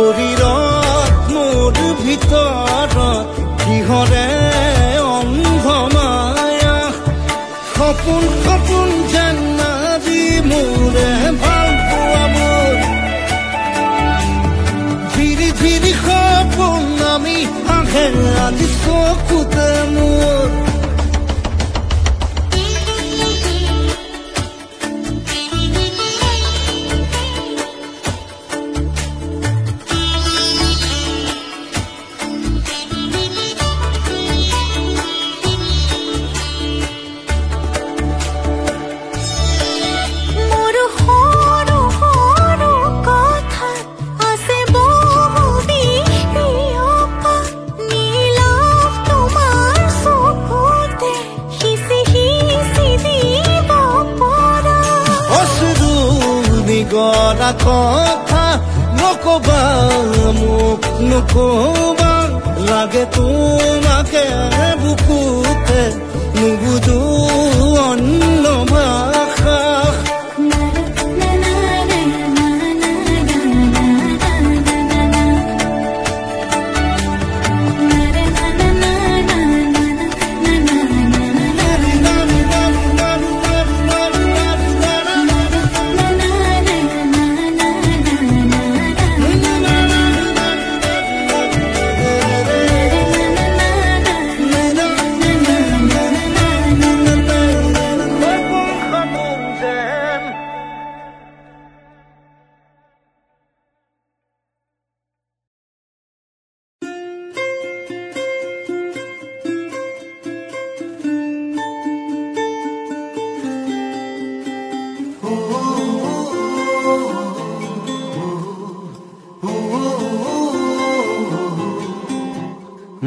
শৰীৰত মোৰ ভিতৰত কিহৰে অন্ধ মায়া সপোন সপোন যেন আজি মোৰে ভাল পোৱা মোৰ ধীৰে ধীৰে সপোন আমি আহে আজি চকুতে মোৰ গৰা কথা নকবা মোক নকবা লাগে তোমাকে বুকুতে নুবুজো অন্য ভাষা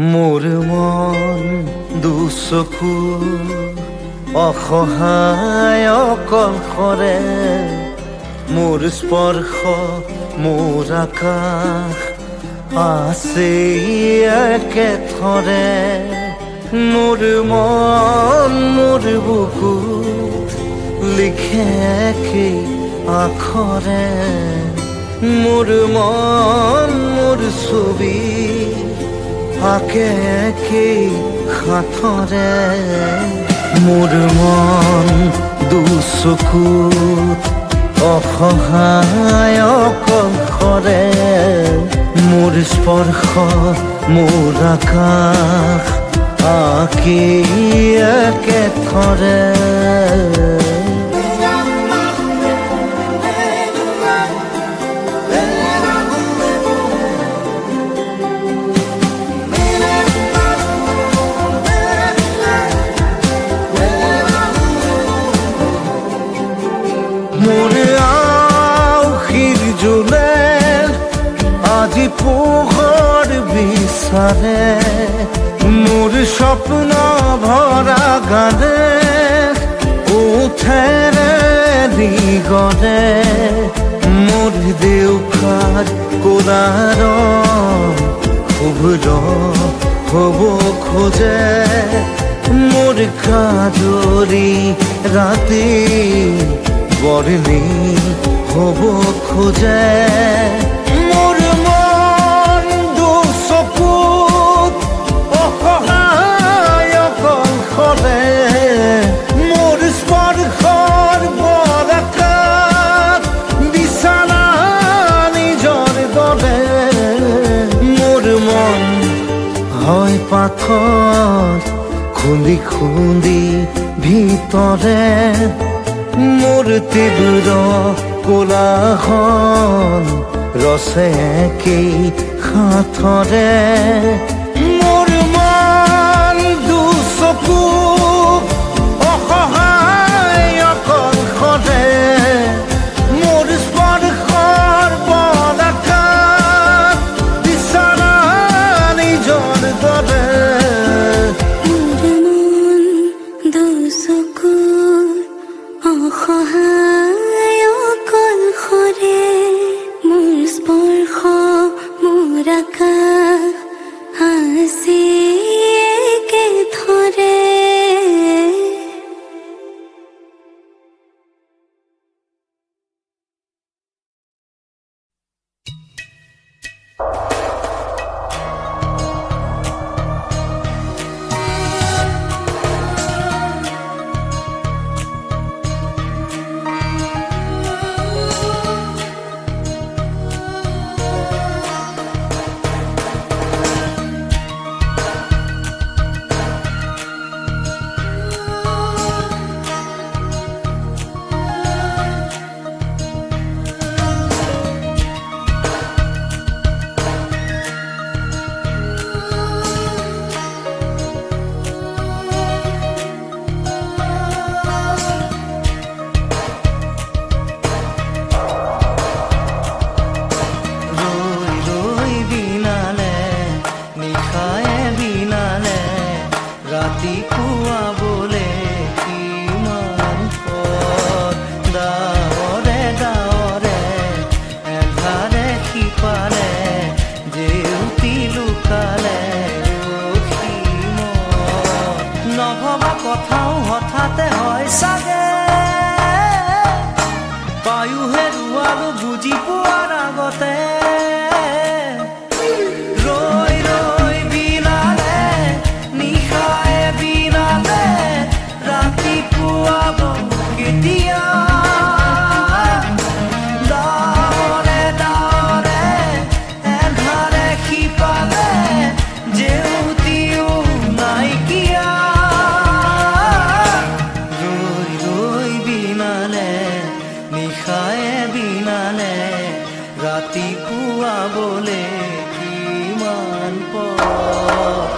মোৰ মন দুচকু অসহায় অকলশৰে মোৰ স্পৰ্শ মোৰ আকাশ আছে একেথৰে মোৰ মন মোৰ বুকুত লিখে কি আখৰে মোৰ মন মোৰ ছবি আকে কি হাতৰে মোৰ মন দুচকুত অসহায় অকলশৰে মোৰ স্পৰ্শ মোৰ আকাশ আকি একেথৰে আজি পোহৰ বিচাৰে মোৰ স্বপ্ন ভৰা গানে উঠেৰে দিগৰে মোৰ দেউখাৰ কোলাৰ শুভ্ৰ হ'ব খোজে মোৰ কাজৰি ৰাতি বৰ্ণি হ'ব খোজে পাথৰ খুন্দি খুন্দি ভিতৰে মোৰ তীব্ৰ কোলাহল ৰসে কি হাতৰে মোৰ মন দুচকু অসহায় অকলশৰে মোৰ স্পৰ্শৰ বলাকাত বিচৰা নিজৰ দৰে ৰাতি পুৱাবলে কিমান পথ ডাৱৰে ডাৱৰে এধাৰে সিপাৰে জেউতি লুকালে নভবা কথাও হঠাতে হয় চাগে পায়ো হেৰুৱালো বুজি পোৱাৰ আগতে ৰৈ ৰৈ বিনালে নিশায়ে বিনালে ৰাতি পুৱাব কেতিয়া ডাৱৰে ডাৱৰে এধাৰে সিপালে জেউতিও নাইকিয়া ৰৈ ৰৈ বিনালে নিশায়ে বিনালে ৰাতি পুৱাবলে কিমান পথ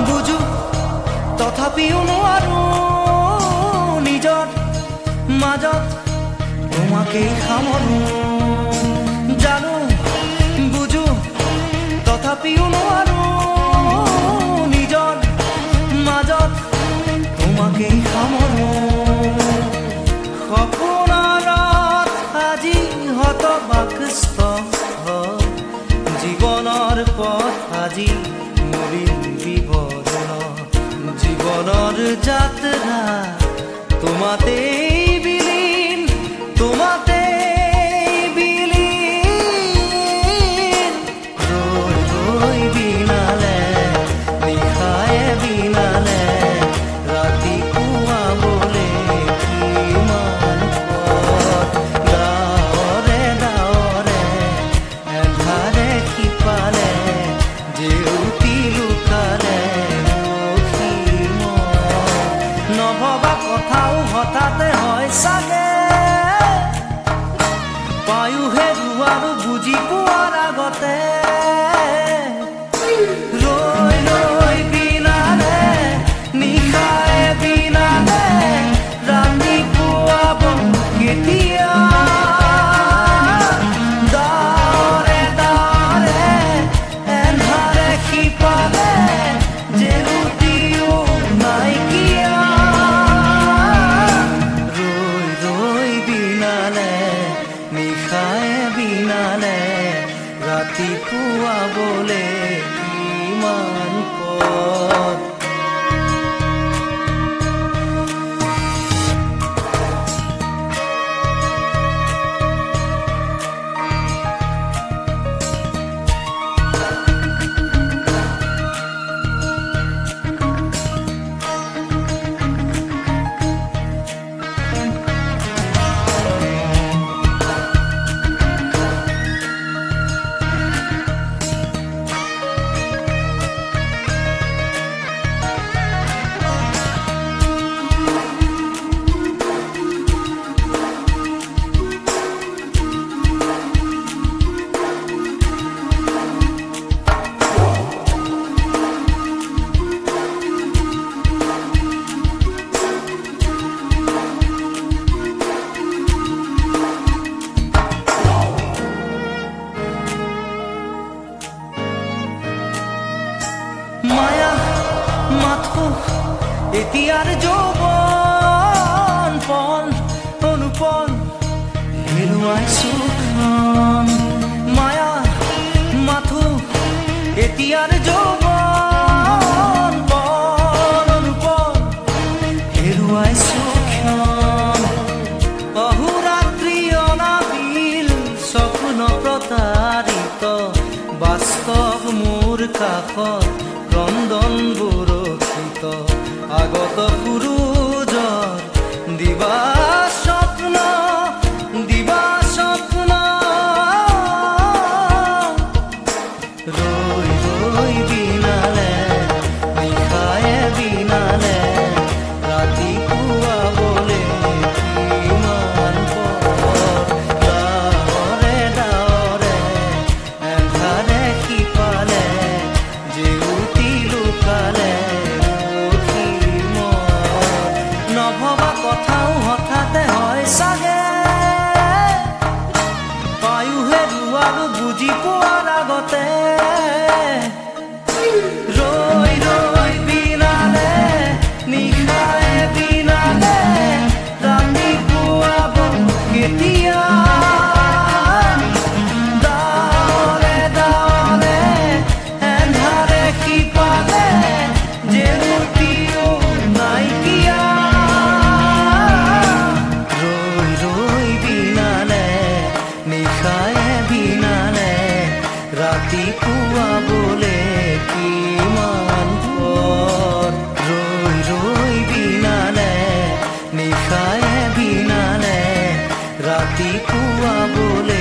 বুঝো তথাপিও নোৱাৰো নিজৰ মাজত তোমাকেই সামৰো জানো বুঝো তথাপিও নোৱাৰো নিজৰ মাজত তোমাকেই সামৰো সপোনত আজি হতবাকস্থ জীৱনৰ পথ আজি জীবনৰ যাত্ৰা তোমাতেই বিলীন তোমাতেই বিলীন ৰৈ ৰৈ বিনালে নিশায়ে বিনালে ৰাতি পুৱাবলে কিমান পথ ডাৱৰে ডাৱৰে এধাৰে সিপালে জেউতি লুকালে নভবা কথাও হঠাতে হয় চাগে পায়ো হেৰুৱালো বুজি পোৱাৰ আগতে ৰৈ ৰৈ বিনালে নিশায়ে বিনালে ৰাতি পুৱাব কেতিয়া ডাৱৰে ডাৱৰে এন্ধাৰে সিপালে জেউতিও নাইকিয়া নিশায়ে বিনালে ৰাতি পুৱাবলে কিমান পথ মায়া মাথো এতিয়াৰ যৌৱন পন অনুপন হেৰুৱাইছো মায়া মাথো এতিয়াৰ যৌৱন পন অনুপন হেৰুৱাইছো অহোৰাত্ৰি অনাবিল স্বপ্ন প্ৰতাৰিত বাস্তৱ মোৰ কাষত ক্ৰন্দন বৰষিত আগত সূৰুজৰ দিবা স্বপ্ন ৰৈ ৰৈ বিনালে নিশায়ে বিনালে ৰাতিপুৱা বলে কিমান পৰ ডাৱৰে ডাৱৰে এন্ধাৰে সিপালে জেউতি লুকালে নভবা কথাও হঠাতে হয় চাগে পায়ুহে ৰুৱালো বুজি পোৱাৰ আগতে ৰৈ ৰৈ বিনালে নিশায়ে বিনালে ৰাতিপুৱা কেতিয়া ডাৱৰে ডাৱৰে এন্ধাৰে সিপালে জেউতিও নাইকিয়া ৰৈ ৰৈ বিনালে নিশায়ে বিনালে ৰাতিপুৱা বোলে কিমান পৰ ৰৈ ৰৈ বিনালে নিশায়ে বিনালে ৰাতিপুৱা বোলে